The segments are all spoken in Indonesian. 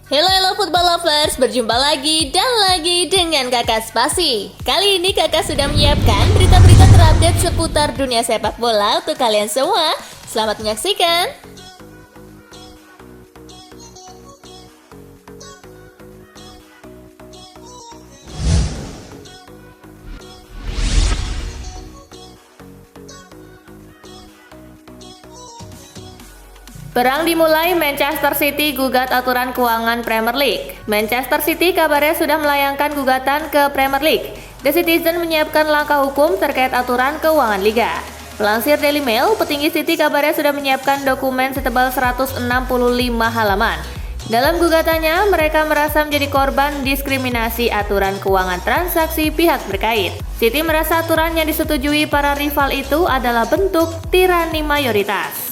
Hello football lovers, berjumpa lagi dan lagi dengan Kakak Spasi. Kali ini Kakak sudah menyiapkan berita-berita terupdate seputar dunia sepak bola untuk kalian semua. Selamat menyaksikan. Perang dimulai, Manchester City gugat aturan keuangan Premier League. Manchester City kabarnya sudah melayangkan gugatan ke Premier League. The Citizen menyiapkan langkah hukum terkait aturan keuangan Liga. Melansir Daily Mail, petinggi City kabarnya sudah menyiapkan dokumen setebal 165 halaman. Dalam gugatannya, mereka merasa menjadi korban diskriminasi aturan keuangan transaksi pihak terkait. City merasa aturan yang disetujui para rival itu adalah bentuk tirani mayoritas.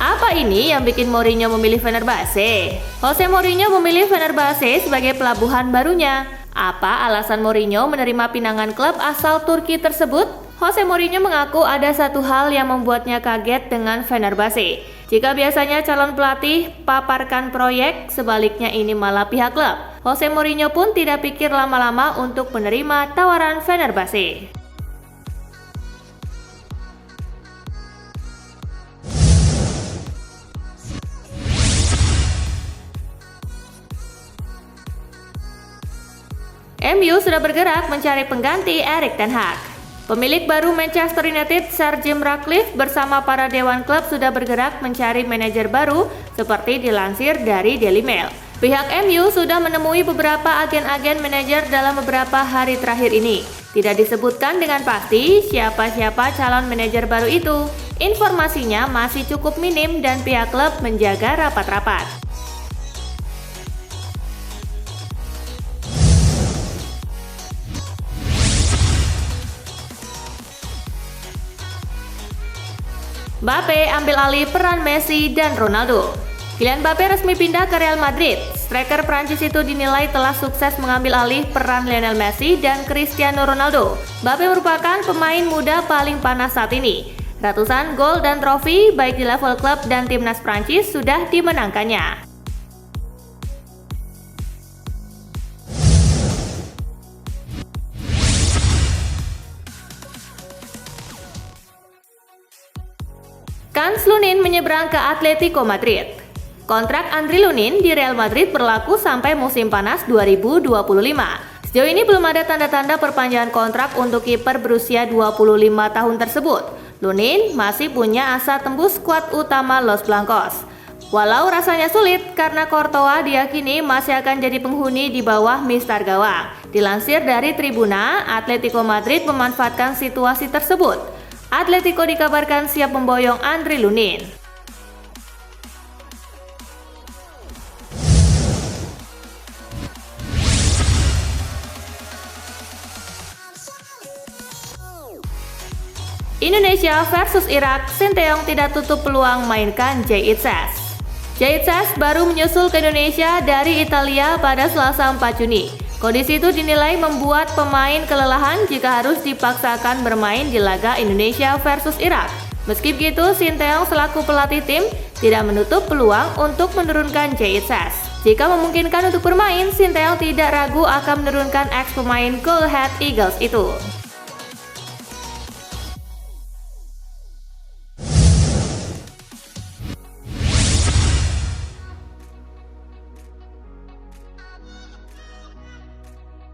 Apa ini yang bikin Mourinho memilih Fenerbahce? Jose Mourinho memilih Fenerbahce sebagai pelabuhan barunya. Apa alasan Mourinho menerima pinangan klub asal Turki tersebut? Jose Mourinho mengaku ada satu hal yang membuatnya kaget dengan Fenerbahce. Jika biasanya calon pelatih paparkan proyek, sebaliknya ini malah pihak klub. Jose Mourinho pun tidak pikir lama-lama untuk menerima tawaran Fenerbahce. MU sudah bergerak mencari pengganti Erik ten Hag. Pemilik baru Manchester United, Sir Jim Ratcliffe, bersama para dewan klub sudah bergerak mencari manajer baru seperti dilansir dari Daily Mail. Pihak MU sudah menemui beberapa agen-agen manajer dalam beberapa hari terakhir ini. Tidak disebutkan dengan pasti siapa-siapa calon manajer baru itu. Informasinya masih cukup minim dan pihak klub menjaga rapat-rapat. Mbappe ambil alih peran Messi dan Ronaldo. Kylian Mbappe resmi pindah ke Real Madrid. Striker Prancis itu dinilai telah sukses mengambil alih peran Lionel Messi dan Cristiano Ronaldo. Mbappe merupakan pemain muda paling panas saat ini. Ratusan gol dan trofi baik di level klub dan timnas Prancis sudah dimenangkannya. Kans Lunin menyeberang ke Atletico Madrid. Kontrak Andriy Lunin di Real Madrid berlaku sampai musim panas 2025. Sejauh ini belum ada tanda-tanda perpanjangan kontrak untuk kiper berusia 25 tahun tersebut. Lunin masih punya asa tembus skuad utama Los Blancos. Walau rasanya sulit karena Courtois diyakini masih akan jadi penghuni di bawah mistar gawang. Dilansir dari Tribuna, Atletico Madrid memanfaatkan situasi tersebut. Atletico dikabarkan siap memboyong Andriy Lunin. Indonesia versus Irak, Sinteyong tidak tutup peluang mainkan Jay Itzes. Jay Itzes baru menyusul ke Indonesia dari Italia pada Selasa 4 Juni. Kondisi itu dinilai membuat pemain kelelahan jika harus dipaksakan bermain di laga Indonesia versus Irak. Meski begitu, Sinteyong selaku pelatih tim tidak menutup peluang untuk menurunkan Jay Itzes. Jika memungkinkan untuk bermain, Sinteyong tidak ragu akan menurunkan ex pemain Go Ahead Eagles itu.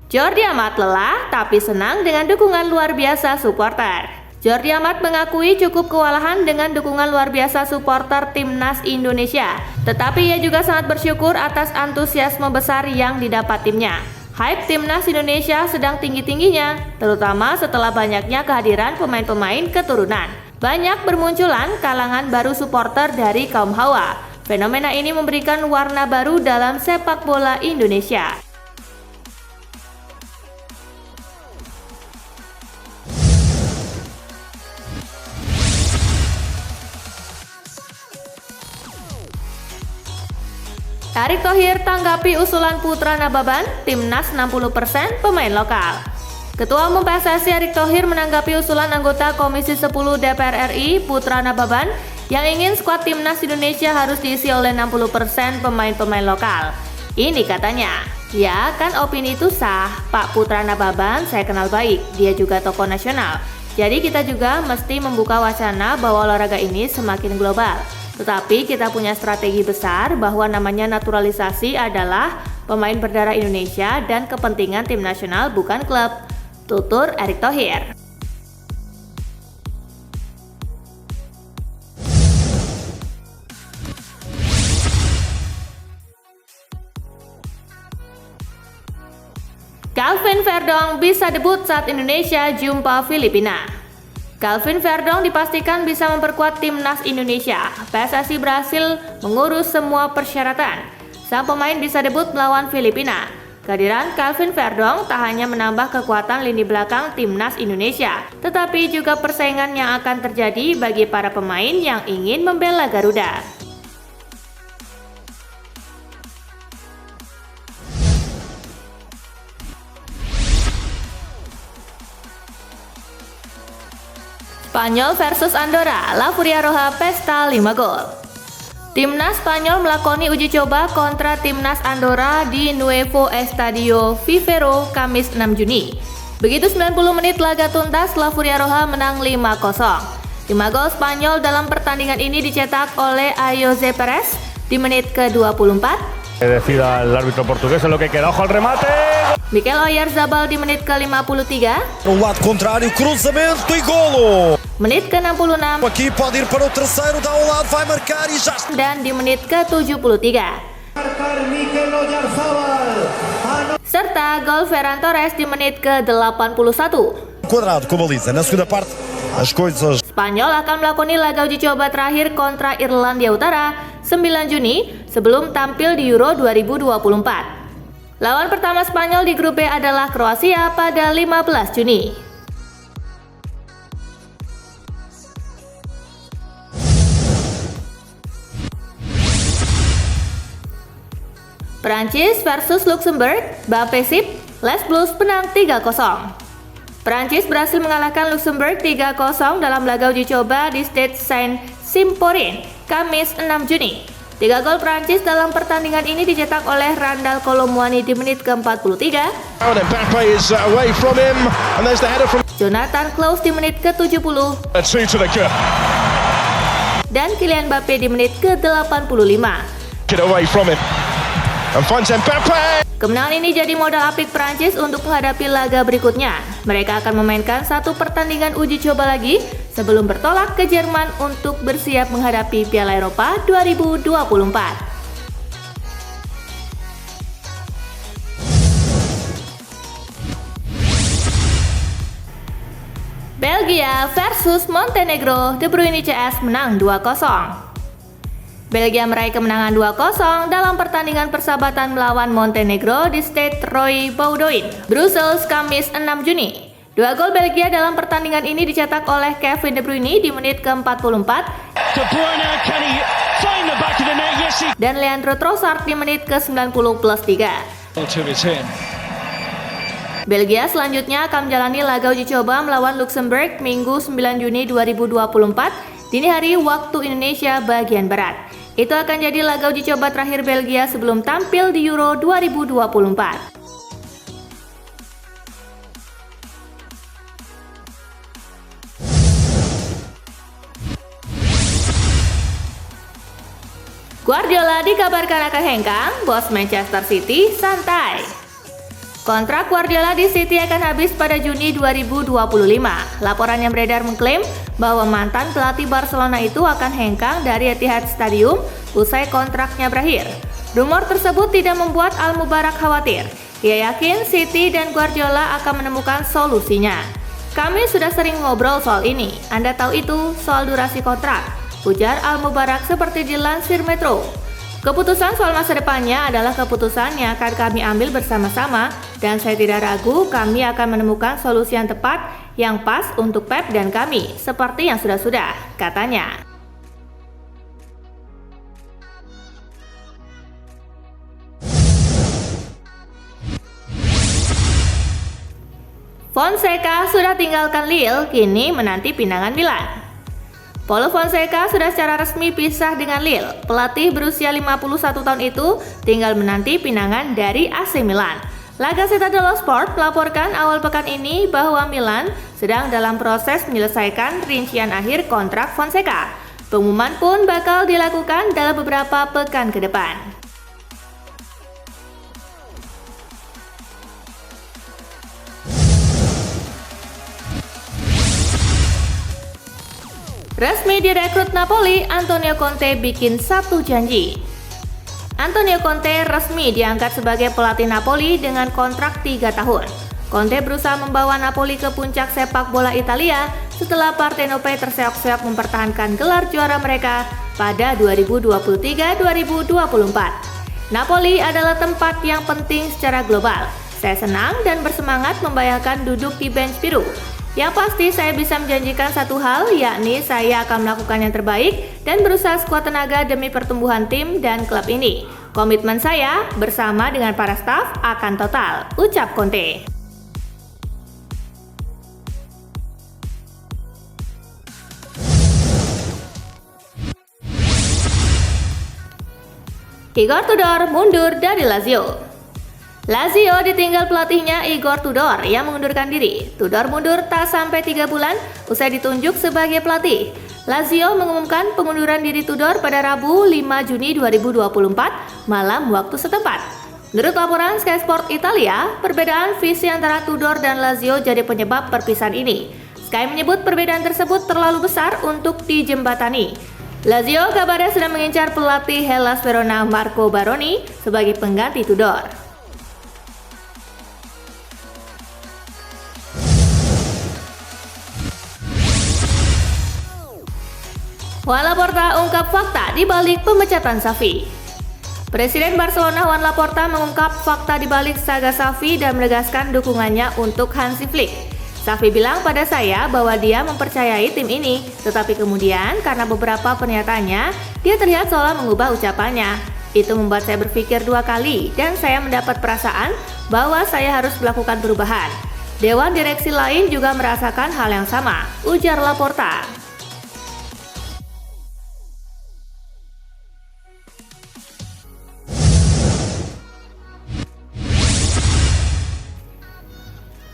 Jordi Amat lelah tapi senang dengan dukungan luar biasa supporter. Jordi Amat mengakui cukup kewalahan dengan dukungan luar biasa supporter timnas Indonesia. Tetapi ia juga sangat bersyukur atas antusiasme besar yang didapat timnya. Hype timnas Indonesia sedang tinggi-tingginya, terutama setelah banyaknya kehadiran pemain-pemain keturunan. Banyak bermunculan kalangan baru supporter dari kaum Hawa. Fenomena ini memberikan warna baru dalam sepak bola Indonesia. Erick Thohir tanggapi usulan Putra Nababan, Timnas 60% pemain lokal. Ketua Umum PSSI Erick Thohir menanggapi usulan anggota Komisi 10 DPR RI Putra Nababan yang ingin skuad Timnas Indonesia harus diisi oleh 60% pemain-pemain lokal. Ini katanya, ya kan opini itu sah, Pak Putra Nababan saya kenal baik, dia juga tokoh nasional. Jadi kita juga mesti membuka wacana bahwa olahraga ini semakin global. Tetapi kita punya strategi besar bahwa namanya naturalisasi adalah pemain berdarah Indonesia dan kepentingan tim nasional bukan klub. Tutur Erick Thohir. Calvin Verdong bisa debut saat Indonesia jumpa Filipina. Calvin Verdong dipastikan bisa memperkuat timnas Indonesia. PSSI berhasil mengurus semua persyaratan. Sang pemain bisa debut melawan Filipina. Kehadiran Calvin Verdong tak hanya menambah kekuatan lini belakang timnas Indonesia, tetapi juga persaingan yang akan terjadi bagi para pemain yang ingin membela Garuda. Spanyol versus Andorra, La Furia Roja pesta 5 gol. Timnas Spanyol melakoni uji coba kontra Timnas Andorra di Nuevo Estadio Vivero Kamis 6 Juni. Begitu 90 menit laga tuntas, La Furia Roja menang 5-0. 5 gol Spanyol dalam pertandingan ini dicetak oleh Ayoze Perez di menit ke-24. Decida el árbitro portugués en lo que queda. Ojo al remate. Mikel Oyarzabal di menit ke-53. No lado contrário, cruzamento e golo. Menit ke-66. Aqui pode ir para o terceiro, dá ao lado, vai marcar e já. Dan di menit ke-73. Serta gol Ferran Torres di menit ke-81. Quadrado com a baliza. Na segunda parte, as coisas. Spanyol akan melakoni laga uji coba terakhir kontra Irlandia Utara 9 Juni sebelum tampil di Euro 2024. Lawan pertama Spanyol di grup B adalah Kroasia pada 15 Juni. Prancis versus Luxembourg, Bapesip, Les Bleus menang 3-0. Prancis berhasil mengalahkan Luxembourg 3-0 dalam laga uji coba di Stade Saint-Symphorien, Kamis 6 Juni. 3 gol Prancis dalam pertandingan ini dicetak oleh Randal Colomwani di menit ke-43. Jonathan Klaus di menit ke-70. Dan Kylian Mbappe di menit ke-85. Kemenangan ini jadi modal apik Prancis untuk menghadapi laga berikutnya. Mereka akan memainkan satu pertandingan uji coba lagi sebelum bertolak ke Jerman untuk bersiap menghadapi Piala Eropa 2024. Belgia versus Montenegro, De Bruyne CS menang 2-0. Belgia meraih kemenangan 2-0 dalam pertandingan persahabatan melawan Montenegro di Stade Roy Boudoin, Brussels, Kamis 6 Juni. 2 gol Belgia dalam pertandingan ini dicetak oleh Kevin De Bruyne di menit ke-44 dan Leandro Trossard di menit ke-90+3. Belgia selanjutnya akan menjalani laga uji coba melawan Luxembourg Minggu 9 Juni 2024 dini hari waktu Indonesia bagian Barat. Itu akan jadi laga uji coba terakhir Belgia sebelum tampil di Euro 2024. Guardiola dikabarkan akan hengkang, bos Manchester City santai. Kontrak Guardiola di City akan habis pada Juni 2025. Laporan yang beredar mengklaim bahwa mantan pelatih Barcelona itu akan hengkang dari Etihad Stadium usai kontraknya berakhir. Rumor tersebut tidak membuat Al Mubarak khawatir. Ia yakin City dan Guardiola akan menemukan solusinya. Kami sudah sering ngobrol soal ini. Anda tahu itu soal durasi kontrak, ujar Al Mubarak seperti dilansir Metro. Keputusan soal masa depannya adalah keputusan yang akan kami ambil bersama-sama dan saya tidak ragu kami akan menemukan solusi yang tepat yang pas untuk Pep dan kami, seperti yang sudah-sudah, katanya. Fonseca sudah tinggalkan Lille, kini menanti pinangan Milan. Paulo Fonseca sudah secara resmi pisah dengan Lille. Pelatih berusia 51 tahun itu tinggal menanti pinangan dari AC Milan. La Gazzetta dello Sport melaporkan awal pekan ini bahwa Milan sedang dalam proses menyelesaikan rincian akhir kontrak Fonseca. Pengumuman pun bakal dilakukan dalam beberapa pekan ke depan. Resmi direkrut Napoli, Antonio Conte bikin satu janji. Antonio Conte resmi diangkat sebagai pelatih Napoli dengan kontrak 3 tahun. Conte berusaha membawa Napoli ke puncak sepak bola Italia setelah Partenope terseok-seok mempertahankan gelar juara mereka pada 2023-2024. Napoli adalah tempat yang penting secara global. Saya senang dan bersemangat membayangkan duduk di bench biru. Yang pasti saya bisa menjanjikan satu hal, yakni saya akan melakukan yang terbaik dan berusaha sekuat tenaga demi pertumbuhan tim dan klub ini. Komitmen saya bersama dengan para staf akan total, ucap Conte. Igor Tudor mundur dari Lazio. Lazio ditinggal pelatihnya Igor Tudor yang mengundurkan diri. Tudor mundur tak sampai 3 bulan usai ditunjuk sebagai pelatih. Lazio mengumumkan pengunduran diri Tudor pada Rabu 5 Juni 2024 malam waktu setempat. Menurut laporan Sky Sport Italia, perbedaan visi antara Tudor dan Lazio jadi penyebab perpisahan ini. Sky menyebut perbedaan tersebut terlalu besar untuk dijembatani. Lazio kabarnya sedang mengincar pelatih Hellas Verona Marco Baroni sebagai pengganti Tudor. Juan Laporta ungkap fakta di balik pemecatan Xavi. Presiden Barcelona Juan Laporta mengungkap fakta di balik saga Xavi dan menegaskan dukungannya untuk Hansi Flick. Xavi bilang pada saya bahwa dia mempercayai tim ini, tetapi kemudian karena beberapa pernyataannya, dia terlihat seolah mengubah ucapannya. Itu membuat saya berpikir 2 kali dan saya mendapat perasaan bahwa saya harus melakukan perubahan. Dewan direksi lain juga merasakan hal yang sama, ujar Laporta.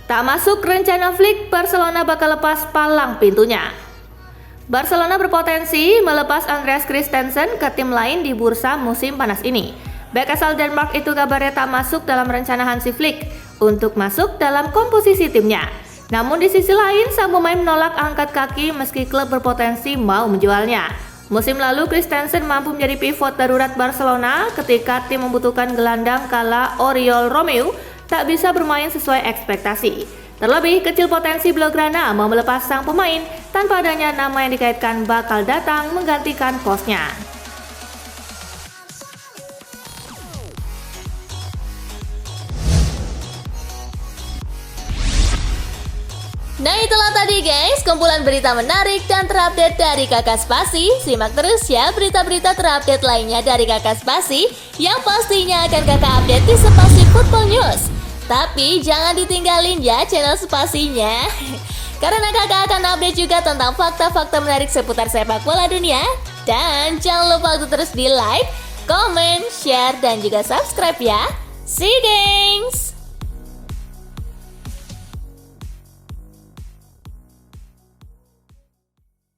Tak masuk rencana Flick, Barcelona bakal lepas palang pintunya. Barcelona berpotensi melepas Andreas Christensen ke tim lain di bursa musim panas ini. Bek asal Denmark itu kabarnya tak masuk dalam rencana Hansi Flick untuk masuk dalam komposisi timnya. Namun di sisi lain, sang pemain menolak angkat kaki meski klub berpotensi mau menjualnya. Musim lalu Christensen mampu menjadi pivot darurat Barcelona ketika tim membutuhkan gelandang kala Oriol Romeu tak bisa bermain sesuai ekspektasi. Terlebih, kecil potensi Blaugrana mau melepas sang pemain tanpa adanya nama yang dikaitkan bakal datang menggantikan posnya. Nah itulah tadi guys, kumpulan berita menarik dan terupdate dari Kakak Spasi. Simak terus ya berita-berita terupdate lainnya dari Kakak Spasi yang pastinya akan Kakak update di Spasi Football News. Tapi jangan ditinggalin ya channel Spasinya, karena kakak akan update juga tentang fakta-fakta menarik seputar sepak bola dunia. Dan jangan lupa untuk terus di like, comment, share, dan juga subscribe ya. See you guys!